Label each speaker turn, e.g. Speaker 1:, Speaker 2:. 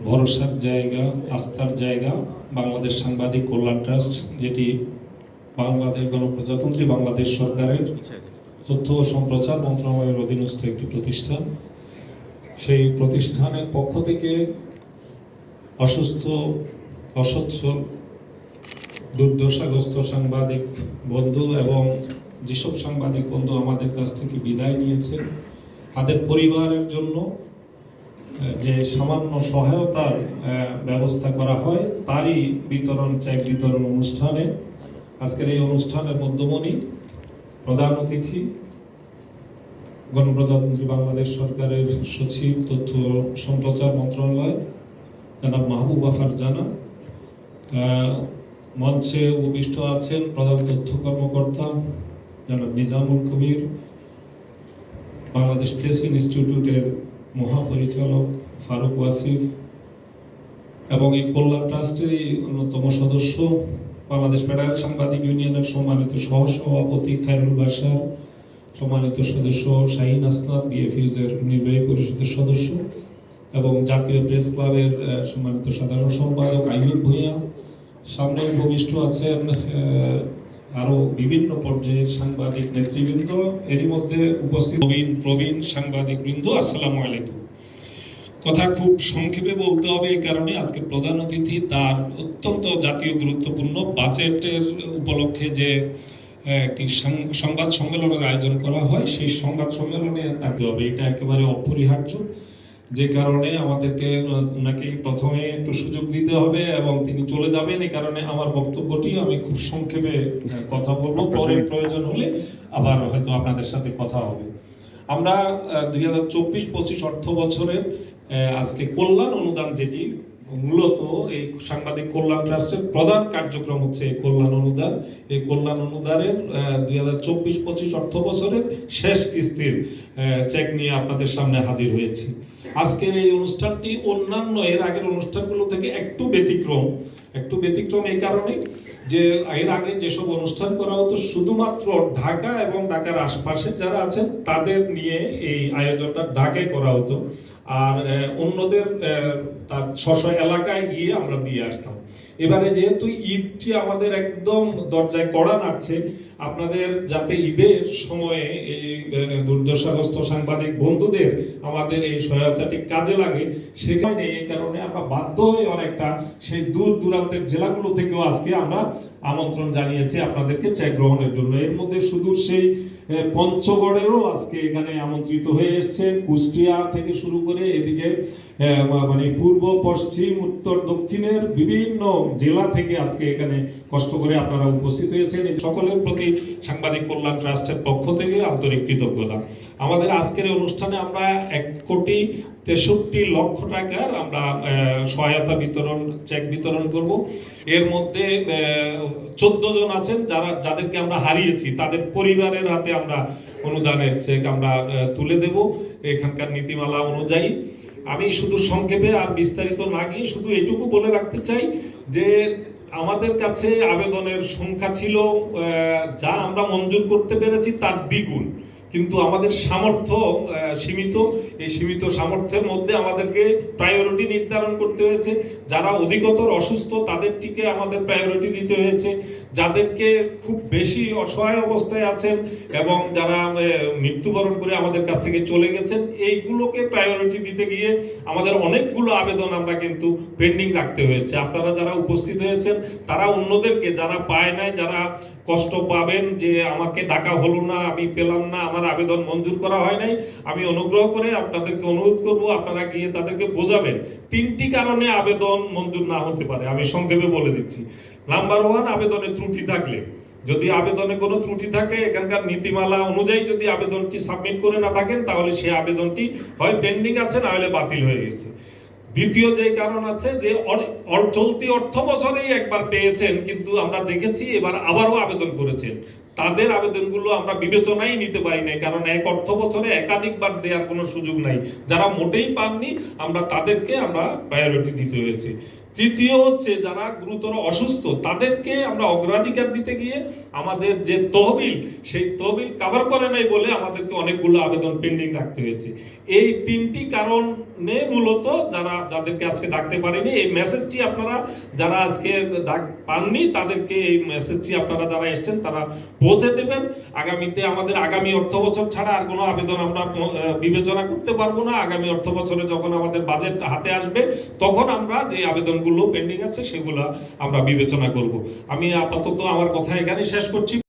Speaker 1: ভরসার জায়গা, আস্থার জায়গা বাংলাদেশ সাংবাদিক কল্যাণ ট্রাস্ট, যেটি বাংলাদেশ গণপ্রজাতন্ত্রী বাংলাদেশ সরকারের তথ্য ও সম্প্রচার মন্ত্রণালয়ের অধীনস্থ একটি প্রতিষ্ঠান। সেই প্রতিষ্ঠানের পক্ষ থেকে অসুস্থ, অসচ্ছল, দুর্দশাগ্রস্ত সাংবাদিক বন্ধু এবং যেসব সাংবাদিক বন্ধু আমাদের কাছ থেকে বিদায় নিয়েছেন তাদের পরিবারের জন্য যে সামান্য সহায়তার ব্যবস্থা করা হয়, তারই চেক বিতরণ অনুষ্ঠানে আজকের এই অনুষ্ঠানের মধ্যমণি প্রধান অতিথি গণপ্রজাতন্ত্রী বাংলাদেশ সরকারের সচিব তথ্য সম্প্রচার মন্ত্রণালয় জনাব মাহবুবা ফারজানা, মঞ্চে উপবিষ্ট আছেন প্রধান তথ্য কর্মকর্তা জনাব নিজামুল কবির, বাংলাদেশ প্রেস ইনস্টিটিউটের মহাপরিচালক ফারুক ওয়াসিফ এবং এই কল্যাণ ট্রাস্টের অন্যতম সদস্য বাংলাদেশ ফেডারেল সাংবাদিক ইউনিয়নের সম্মানিত সহসভাপতি খায়রুল বাশার, সম্মানিত সদস্য শাহিন আসনাদ, বিএফইউজের নির্বাহী পরিষদের সদস্য এবং জাতীয় প্রেস ক্লাবের সম্মানিত সাধারণ সম্পাদক আইয়ুব ভূঁইয়া, সামনে উপবিষ্ট আছেন আরো বিভিন্ন পর্যায়ের সাংবাদিক নেতৃবৃন্দ, এরই মধ্যে উপস্থিত প্রবীণ সাংবাদিক বৃন্দ, আসসালামু আলাইকুম। কথা খুব সংক্ষেপে বলতে হবে, এই কারণে আজকে প্রধান অতিথি তার অত্যন্ত জাতীয় গুরুত্বপূর্ণ বাজেটের উপলক্ষে যে একটি সংবাদ সম্মেলনের আয়োজন করা হয়, সেই সংবাদ সম্মেলনে থাকতে হবে, এটা একেবারে অপরিহার্য। যে কারণে আমাদেরকে ওনাকে প্রথমে একটু সুযোগ দিতে হবে এবং তিনি চলে যাবেন। এই কারণে আমার বক্তব্যটি আমি খুব সংক্ষেপে কথা বলবো, পরে প্রয়োজন হলে আবার হয়তো আপনাদের সাথে কথা হবে। আমরা 2024-25 অর্থ বছরের আজকে কল্যাণ অনুদান, যেটি মূলত এই সাংবাদিক কল্যাণ ট্রাস্টের প্রধান কার্যক্রম হচ্ছে এই কল্যাণ অনুদান, এই কল্যাণ অনুদানের 2024-25 অর্থ বছরের শেষ কিস্তির চেক নিয়ে আপনাদের সামনে হাজির হয়েছি। আজকের এই অনুষ্ঠানটি অন্যান্য এর আগের অনুষ্ঠানগুলো থেকে একটু ব্যতিক্রম এই কারণে যে এর আগে যেসব অনুষ্ঠান করা হতো শুধুমাত্র ঢাকা এবং ঢাকার আশপাশে যারা আছেন তাদের নিয়ে এই আয়োজনটা ঢাকায় করা হতো, আর অন্যদের তার স্ব এলাকায় গিয়ে আমরা দিয়ে আসতাম। এবারে যেহেতু ঈদটি আমাদের একদম দরজায় কড়া নাড়ছে, আপনাদের যাতে ঈদের সময়ে এই দুর্দশাগ্রস্ত সাংবাদিক বন্ধুদের আমাদের এই সহায়তাটি কাজে লাগে, সেখানে এই কারণে আমরা বাধ্য হয়ে অনেকটা সেই দূর দূরান্তের জেলাগুলো থেকেও আজকে আমরা আমন্ত্রণ জানিয়েছি আপনাদেরকে চেক গ্রহণের জন্য। এর মধ্যে সুদূর সেই পঞ্চগড়েরও আজকে এখানে আমন্ত্রিত হয়ে এসেছেন, কুষ্টিয়া থেকে শুরু করে এদিকে মানে পূর্ব, পশ্চিম, উত্তর, দক্ষিণের বিভিন্ন জেলা থেকে আজকে এখানে কষ্ট করে আপনারা উপস্থিত হয়েছেন। এই সকলের প্রতি সাংবাদিক কল্যাণ ট্রাস্টের পক্ষ থেকে আন্তরিক কৃতজ্ঞতা। আমাদের আজকের অনুষ্ঠানে আমরা 1,63,00,000 টাকার আমরা সহায়তা বিতরণ, চেক বিতরণ করব। এর মধ্যে 14 জন আছেন যাদেরকে আমরা হারিয়েছি, তাদের পরিবারের হাতে আমরা অনুদানের চেক আমরা তুলে দেব এখানকার নীতিমালা অনুযায়ী। আমি শুধু সংক্ষেপে আর বিস্তারিত না গিয়ে শুধু এটুকু বলে রাখতে চাই যে আমাদের কাছে আবেদনের সংখ্যা ছিল যা আমরা মঞ্জুর করতে পেরেছি তার দ্বিগুণ, কিন্তু আমাদের সামর্থ্য সীমিত। এই সীমিত সামর্থ্যের মধ্যে আমাদেরকে প্রায়োরিটি নির্ধারণ করতে হয়েছে। যারা অধিকতর অসুস্থ তাদেরটিকে আমাদের প্রায়োরিটি দিতে হয়েছে, যাদেরকে খুব বেশি অসহায় অবস্থায় আছেন এবং যারা মৃত্যুবরণ করে আমাদের কাছ থেকে চলে গেছেন, এইগুলোকে প্রায়োরিটি দিতে গিয়ে আমাদের অনেকগুলো আবেদন আমরা কিন্তু পেন্ডিং রাখতে হয়েছে। আপনারা যারা উপস্থিত হয়েছেন তারা অন্যদেরকে, যারা পায় নাই, যারা কষ্ট পাবেন যে আমাকে ডাকা হলো না, আমি পেলাম না, আমার আবেদন মঞ্জুর করা হয় নাই, আমি অনুগ্রহ করে আপনাদেরকে অনুরোধ করব আপনারা গিয়ে তাদেরকে বোঝাবেন 3টি কারণে আবেদন মঞ্জুর না হতে পারে। আমি সংক্ষেপে বলে দিচ্ছি। নাম্বার 1, আবেদনে ত্রুটি থাকলে, যদি আবেদনে কোনো ত্রুটি থাকে, এখানকার নীতিমালা অনুযায়ী যদি আবেদনটি সাবমিট করে না থাকেন তাহলে সেই আবেদনটি হয় পেন্ডিং আছে না হলে বাতিল হয়ে গেছে। দ্বিতীয় যে কারণ আছে যে চলতি অর্থ বছরেই একবার পেয়েছেন কিন্তু আমরা দেখেছি এবার আবারও আবেদন করেছেন, তাদের আবেদনগুলো আমরা বিবেচনায় নিতে পারি নাই, কারণ এক অর্থ বছরে একাধিকবার দেওয়ার কোনো সুযোগ নাই। যারা মোটেই পাননি আমরা তাদেরকে আমরা প্রায়োরিটি দিতে হয়েছে। তৃতীয় হচ্ছে যারা গুরুতর অসুস্থ তাদেরকে আমরা অগ্রাধিকার দিতে গিয়ে আমাদের যে তহবিল, সেই তহবিল কভার করে নাই বলে আমাদেরকে অনেকগুলো আবেদন পেন্ডিং রাখতে হয়েছে। এই তিনটি কারণে মূলত যাদেরকে আজকে ডাকতে পারিনি, এই মেসেজটি আপনারা যারা আজকে ডাক পাননি তাদেরকে এই মেসেজটি আপনারা যারা এসেছেন তারা পৌঁছে দেবেন। আগামীতে আমাদের আগামী অর্থ বছর ছাড়া আর কোনো আবেদন আমরা বিবেচনা করতে পারবো না। আগামী অর্থ বছরে যখন আমাদের বাজেট হাতে আসবে তখন আমরা যে আবেদনগুলো পেন্ডিং আছে সেগুলো আমরা বিবেচনা করব। আমি আপাতত আমার কথা এখানে শেষ করছি।